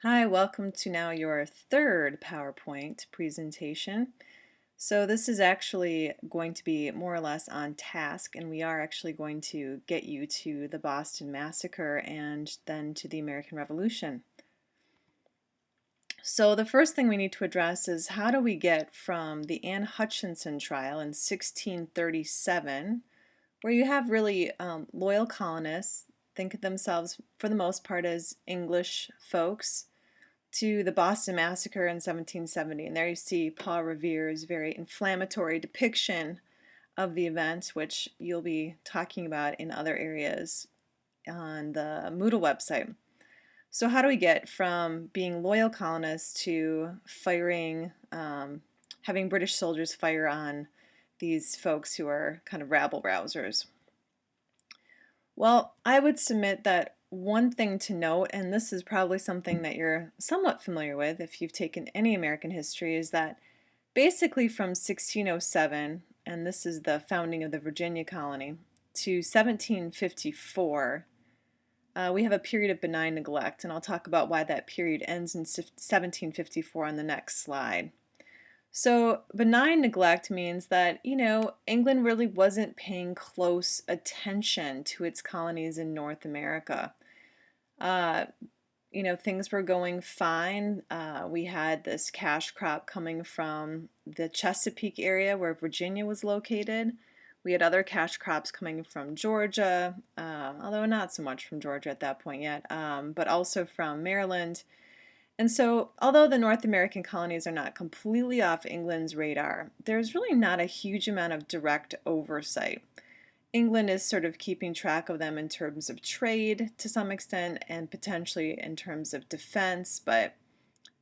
Hi, welcome to now your third PowerPoint presentation. So this is actually going to be more or less on task, and we are actually going to get you to the Boston Massacre and then to the American Revolution. So the first thing we need to address is how do we get from the Anne Hutchinson trial in 1637, where you have really loyal colonists, think of themselves for the most part as English folks, to the Boston Massacre in 1770. And there you see Paul Revere's very inflammatory depiction of the event, which you'll be talking about in other areas on the Moodle website. So how do we get from being loyal colonists to firing, having British soldiers fire on these folks who are kind of rabble-rousers? Well, I would submit that one thing to note, and this is probably something that you're somewhat familiar with if you've taken any American history, is that basically from 1607, and this is the founding of the Virginia colony, to 1754, we have a period of benign neglect, and I'll talk about why that period ends in 1754 on the next slide. So benign neglect means that, England really wasn't paying close attention to its colonies in North America. Uh, things were going fine. We had this cash crop coming from the Chesapeake area where Virginia was located. We had other cash crops coming from Georgia, although not so much from Georgia at that point yet, but also from Maryland. And so, although the North American colonies are not completely off England's radar, there's really not a huge amount of direct oversight. England is sort of keeping track of them in terms of trade to some extent and potentially in terms of defense, but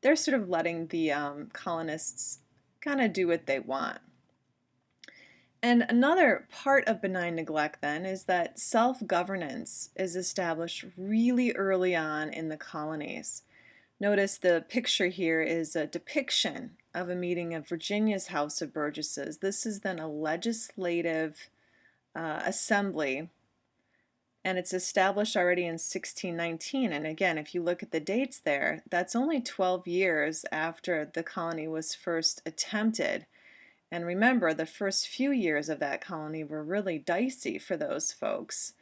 they're sort of letting the colonists kind of do what they want. And another part of benign neglect then is that self-governance is established really early on in the colonies. Notice the picture here is a depiction of a meeting of Virginia's House of Burgesses. This is then a legislative assembly, and it's established already in 1619. And again, if you look at the dates there, that's only 12 years after the colony was first attempted. And remember, the first few years of that colony were really dicey for those folks,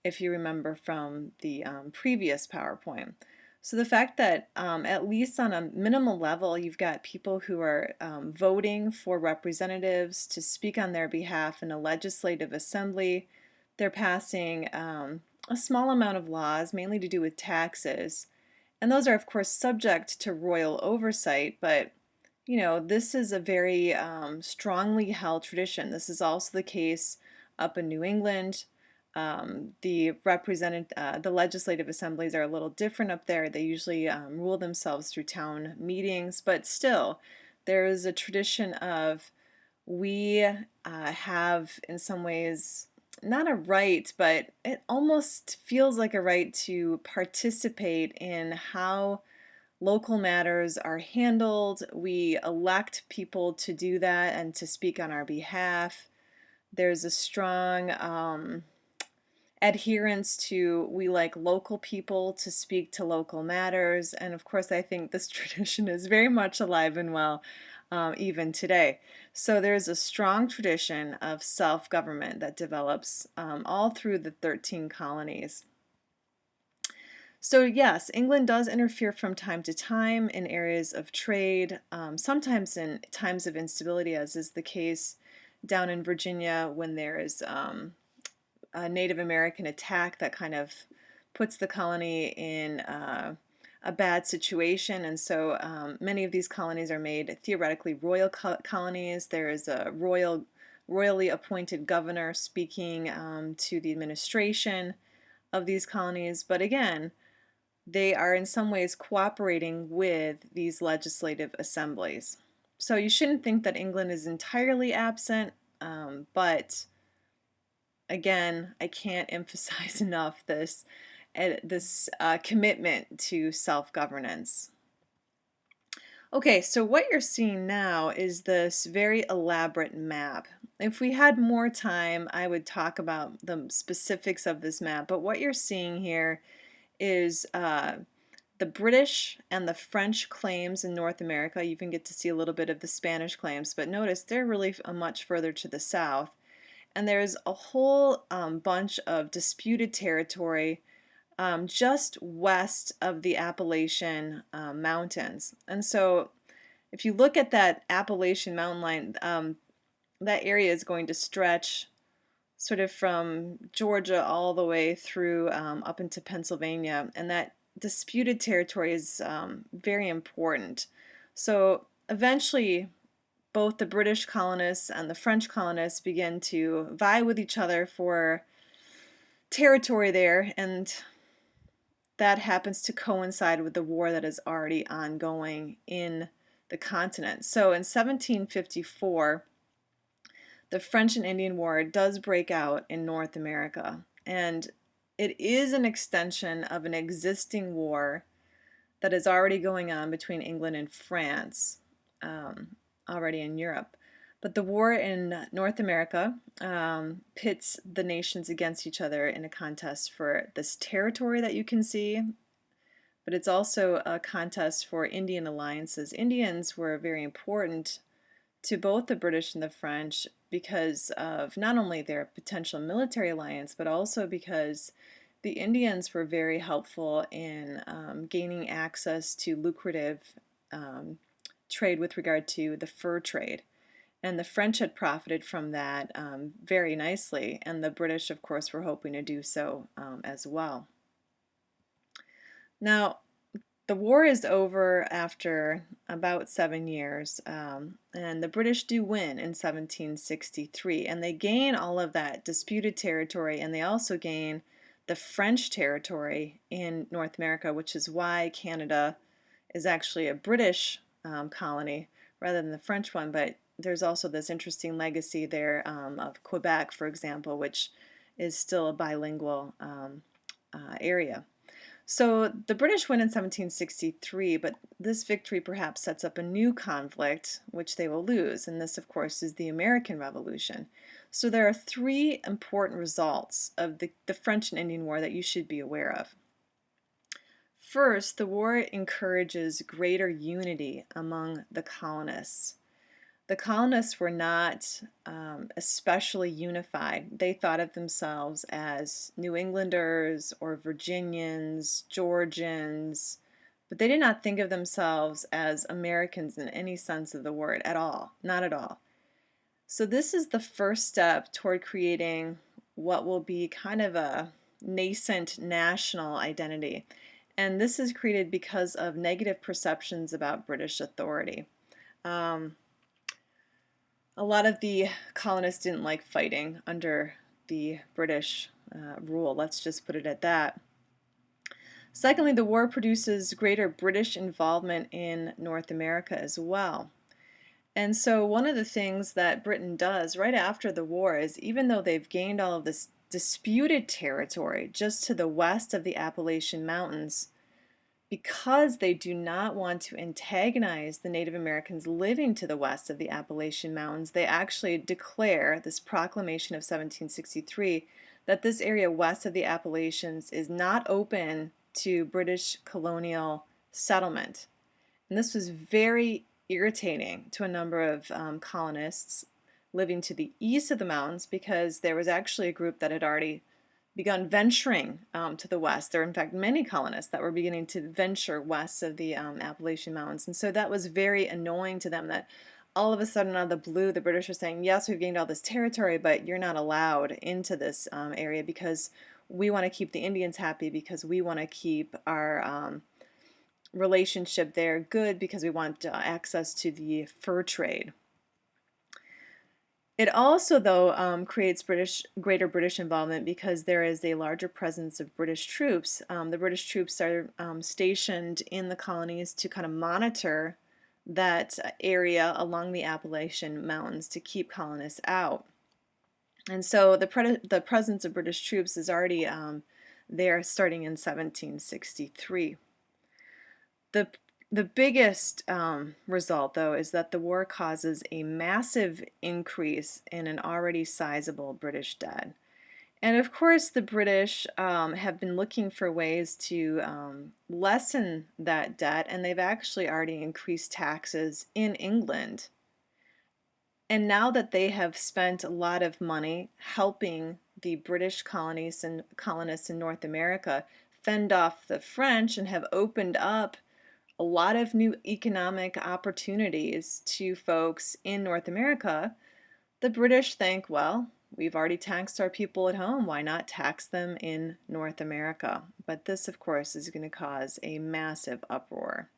if you remember from the previous PowerPoint. So the fact that at least on a minimal level, you've got people who are voting for representatives to speak on their behalf in a legislative assembly. They're passing a small amount of laws, mainly to do with taxes. And those are, of course, subject to royal oversight, but this is a very strongly held tradition. This is also the case up in New England. The legislative assemblies are a little different up there. They usually rule themselves through town meetings, but still, there is a tradition of we have, in some ways, not a right, but it almost feels like a right to participate in how local matters are handled. We elect people to do that and to speak on our behalf. There's a strong adherence to we like local people to speak to local matters. And of course, I think this tradition is very much alive and well even today. So there's a strong tradition of self-government that develops all through the 13 colonies. So yes, England does interfere from time to time in areas of trade, sometimes in times of instability, as is the case down in Virginia when there is a Native American attack that kind of puts the colony in a bad situation. And so many of these colonies are made theoretically royal colonies. There is a royally appointed governor speaking to the administration of these colonies. But again, they are in some ways cooperating with these legislative assemblies. So you shouldn't think that England is entirely absent, but again, I can't emphasize enough this commitment to self-governance. Okay, so what you're seeing now is this very elaborate map. If we had more time, I would talk about the specifics of this map, but what you're seeing here is the British and the French claims in North America. You even get to see a little bit of the Spanish claims, but notice they're really much further to the south. And there's a whole bunch of disputed territory just west of the Appalachian Mountains. And so if you look at that Appalachian mountain line, that area is going to stretch sort of from Georgia all the way through up into Pennsylvania, and that disputed territory is very important. So eventually, both the British colonists and the French colonists begin to vie with each other for territory there, and that happens to coincide with the war that is already ongoing in the continent. So in 1754, the French and Indian War does break out in North America, and it is an extension of an existing war that is already going on between England and France, already in Europe. But the war in North America pits the nations against each other in a contest for this territory that you can see, but it's also a contest for Indian alliances. Indians were very important to both the British and the French because of not only their potential military alliance, but also because the Indians were very helpful in gaining access to lucrative trade with regard to the fur trade. And the French had profited from that very nicely, and the British, of course, were hoping to do so as well. Now, the war is over after about 7 years, and the British do win in 1763, and they gain all of that disputed territory, and they also gain the French territory in North America, which is why Canada is actually a British colony rather than the French one, but there's also this interesting legacy there of Quebec, for example, which is still a bilingual area. So the British win in 1763, but this victory perhaps sets up a new conflict, which they will lose, and this, of course, is the American Revolution. So there are three important results of the French and Indian War that you should be aware of. First, the war encourages greater unity among the colonists. The colonists were not especially unified. They thought of themselves as New Englanders or Virginians, Georgians, but they did not think of themselves as Americans in any sense of the word at all, not at all. So this is the first step toward creating what will be kind of a nascent national identity. And this is created because of negative perceptions about British authority. A lot of the colonists didn't like fighting under the British rule. Let's just put it at that. Secondly, the war produces greater British involvement in North America as well. And so one of the things that Britain does right after the war is, even though they've gained all of this disputed territory just to the west of the Appalachian Mountains, because they do not want to antagonize the Native Americans living to the west of the Appalachian Mountains, they actually declare this proclamation of 1763 that this area west of the Appalachians is not open to British colonial settlement. And this was very irritating to a number of colonists living to the east of the mountains, because there was actually a group that had already begun venturing to the west. There were, in fact, many colonists that were beginning to venture west of the Appalachian Mountains. And so that was very annoying to them, that all of a sudden, out of the blue, the British were saying, yes, we've gained all this territory, but you're not allowed into this area because we want to keep the Indians happy, because we want to keep our relationship there good, because we want access to the fur trade. It also, though, creates greater British involvement because there is a larger presence of British troops. The British troops are stationed in the colonies to kind of monitor that area along the Appalachian Mountains to keep colonists out. And so the presence of British troops is already there starting in 1763. The biggest result, though, is that the war causes a massive increase in an already sizable British debt. And of course, the British have been looking for ways to lessen that debt, and they've actually already increased taxes in England. And now that they have spent a lot of money helping the British colonies and colonists in North America fend off the French and have opened up a lot of new economic opportunities to folks in North America, the British think, well, we've already taxed our people at home. Why not tax them in North America? But this, of course, is going to cause a massive uproar.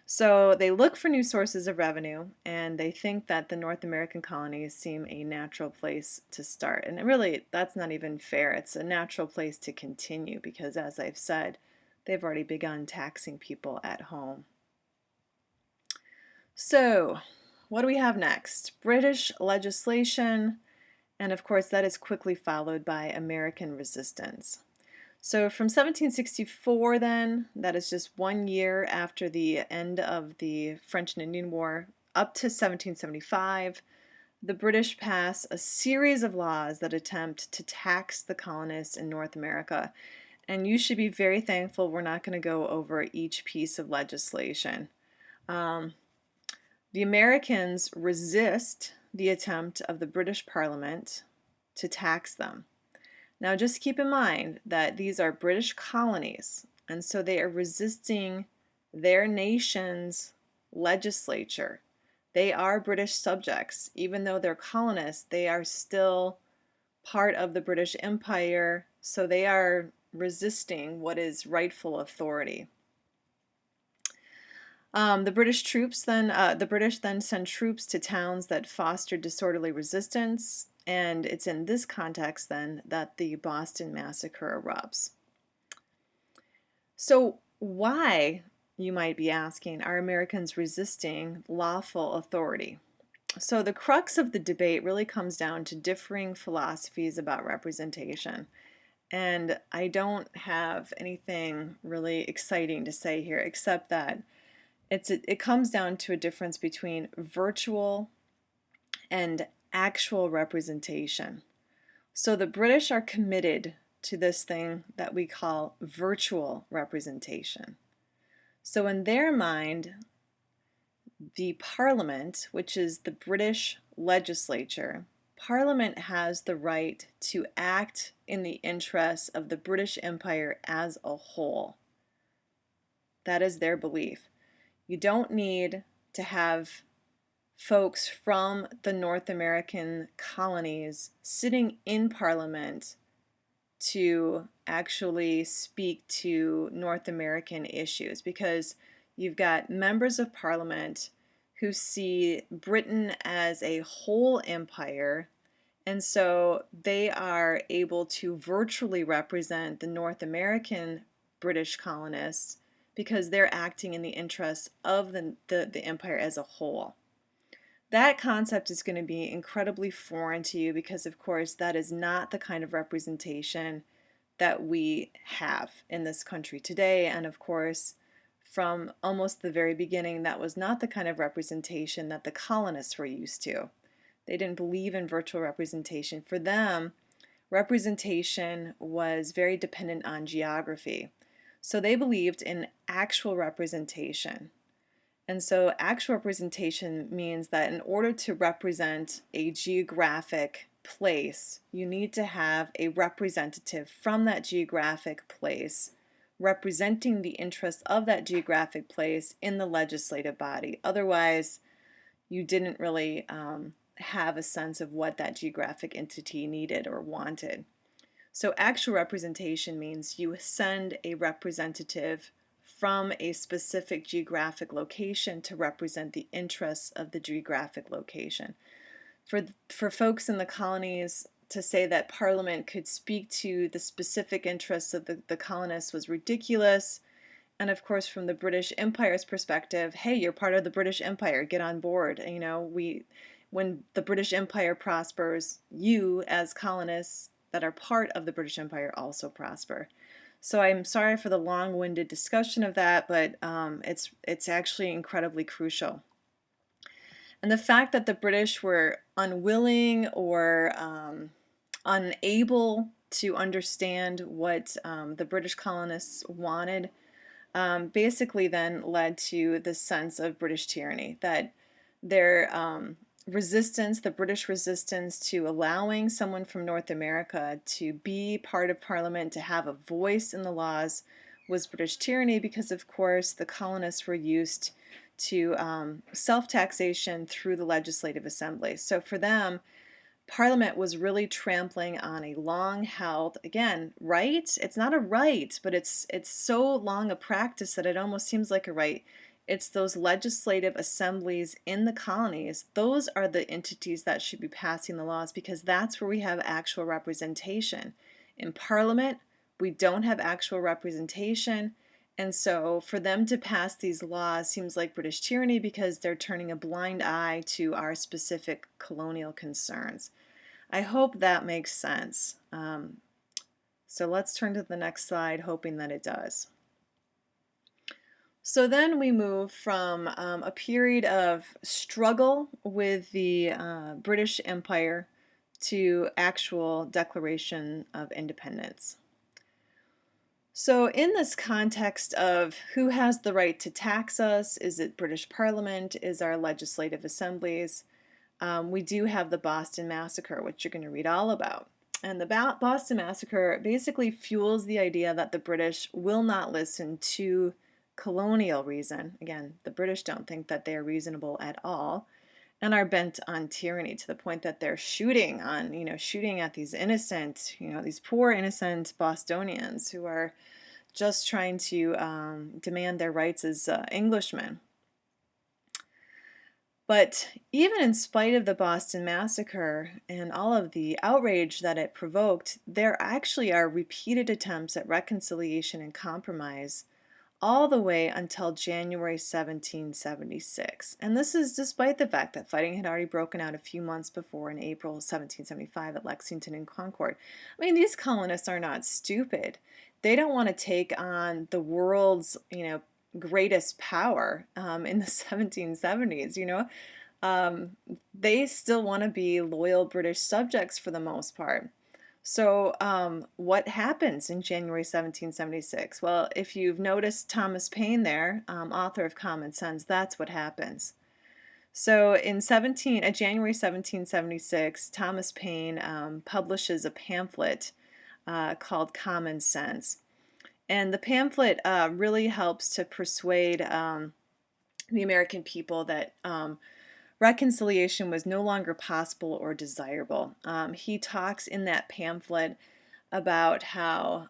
So they look for new sources of revenue, and they think that the North American colonies seem a natural place to start. And really, that's not even fair. It's a natural place to continue because, as I've said, they've already begun taxing people at home. So, what do we have next? British legislation, and of course, that is quickly followed by American resistance. So from 1764 then, that is just 1 year after the end of the French and Indian War, up to 1775, the British pass a series of laws that attempt to tax the colonists in North America. And you should be very thankful we're not going to go over each piece of legislation. The Americans resist the attempt of the British Parliament to tax them. Now, just keep in mind that these are British colonies, and so they are resisting their nation's legislature. They are British subjects. Even though they're colonists, they are still part of the British Empire, so they are resisting what is rightful authority. The British then send troops to towns that foster disorderly resistance, and it's in this context then that the Boston Massacre erupts. So why, you might be asking, are Americans resisting lawful authority? So the crux of the debate really comes down to differing philosophies about representation. And I don't have anything really exciting to say here except that it comes down to a difference between virtual and actual representation. So the British are committed to this thing that we call virtual representation. So in their mind, the Parliament, which is the British legislature, Parliament has the right to act in the interests of the British Empire as a whole. That is their belief. You don't need to have folks from the North American colonies sitting in Parliament to actually speak to North American issues, because you've got members of Parliament who see Britain as a whole empire, and so they are able to virtually represent the North American British colonists because they're acting in the interests of the empire as a whole. That concept is going to be incredibly foreign to you because, of course, that is not the kind of representation that we have in this country today. And of course, from almost the very beginning, that was not the kind of representation that the colonists were used to. They didn't believe in virtual representation. For them, representation was very dependent on geography. So they believed in actual representation. And so actual representation means that in order to represent a geographic place, you need to have a representative from that geographic place representing the interests of that geographic place in the legislative body. Otherwise, you didn't really have a sense of what that geographic entity needed or wanted. So actual representation means you send a representative from a specific geographic location to represent the interests of the geographic location. For folks in the colonies to say that Parliament could speak to the specific interests of the colonists was ridiculous. And of course, from the British Empire's perspective, hey, you're part of the British Empire, get on board. You know, when the British Empire prospers, you as colonists that are part of the British Empire also prosper. So I'm sorry for the long-winded discussion of that, but it's actually incredibly crucial. And the fact that the British were unwilling or unable to understand what the British colonists wanted, basically then led to the sense of British tyranny, that their resistance, the British resistance to allowing someone from North America to be part of Parliament, to have a voice in the laws, was British tyranny, because of course the colonists were used to self-taxation through the Legislative Assembly. So for them, Parliament was really trampling on a long held, again, right? It's not a right, but it's so long a practice that it almost seems like a right. It's those legislative assemblies in the colonies. Those are the entities that should be passing the laws, because that's where we have actual representation. In Parliament, we don't have actual representation. And so for them to pass these laws seems like British tyranny, because they're turning a blind eye to our specific colonial concerns. I hope that makes sense. So let's turn to the next slide, hoping that it does. So then we move from a period of struggle with the British Empire to actual Declaration of Independence. So in this context of who has the right to tax us, is it British Parliament, is our legislative assemblies, we do have the Boston Massacre, which you're going to read all about. And the Boston Massacre basically fuels the idea that the British will not listen to colonial reason. Again, the British don't think that they are reasonable at all, and are bent on tyranny, to the point that they're shooting at these innocent, these poor innocent Bostonians who are just trying to demand their rights as Englishmen. But even in spite of the Boston Massacre and all of the outrage that it provoked, there actually are repeated attempts at reconciliation and compromise all the way until January 1776. And this is despite the fact that fighting had already broken out a few months before, in April 1775 at Lexington and Concord. I mean, these colonists are not stupid. They don't want to take on the world's, greatest power in the 1770s, they still want to be loyal British subjects for the most part. So what happens in January 1776? Well, if you've noticed Thomas Paine there, author of Common Sense, that's what happens. So in January 1776, Thomas Paine publishes a pamphlet called Common Sense. And the pamphlet really helps to persuade the American people that reconciliation was no longer possible or desirable. He talks in that pamphlet about how,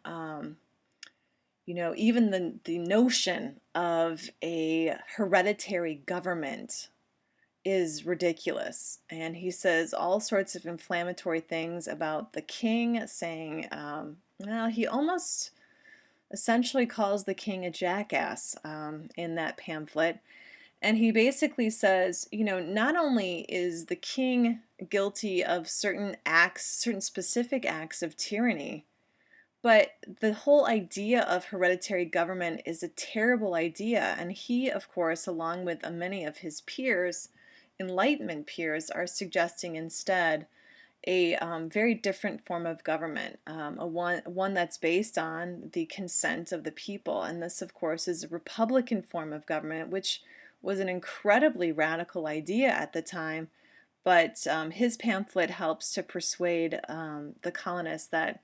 even the notion of a hereditary government is ridiculous. And he says all sorts of inflammatory things about the king, saying, he almost essentially calls the king a jackass in that pamphlet. And he basically says, not only is the king guilty of certain acts, certain specific acts of tyranny, but the whole idea of hereditary government is a terrible idea. And he, of course, along with many of his peers, Enlightenment peers, are suggesting instead a very different form of government, one that's based on the consent of the people. And this, of course, is a Republican form of government, which was an incredibly radical idea at the time. But his pamphlet helps to persuade the colonists that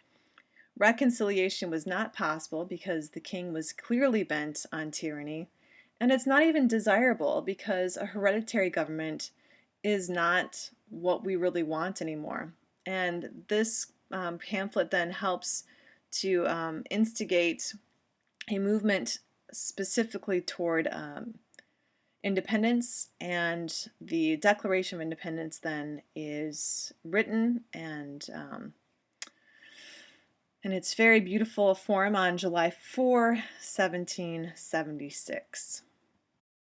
reconciliation was not possible, because the king was clearly bent on tyranny. And it's not even desirable, because a hereditary government is not what we really want anymore. And this pamphlet then helps to instigate a movement specifically toward independence, and the Declaration of Independence then is written and in its very beautiful form on July 4, 1776.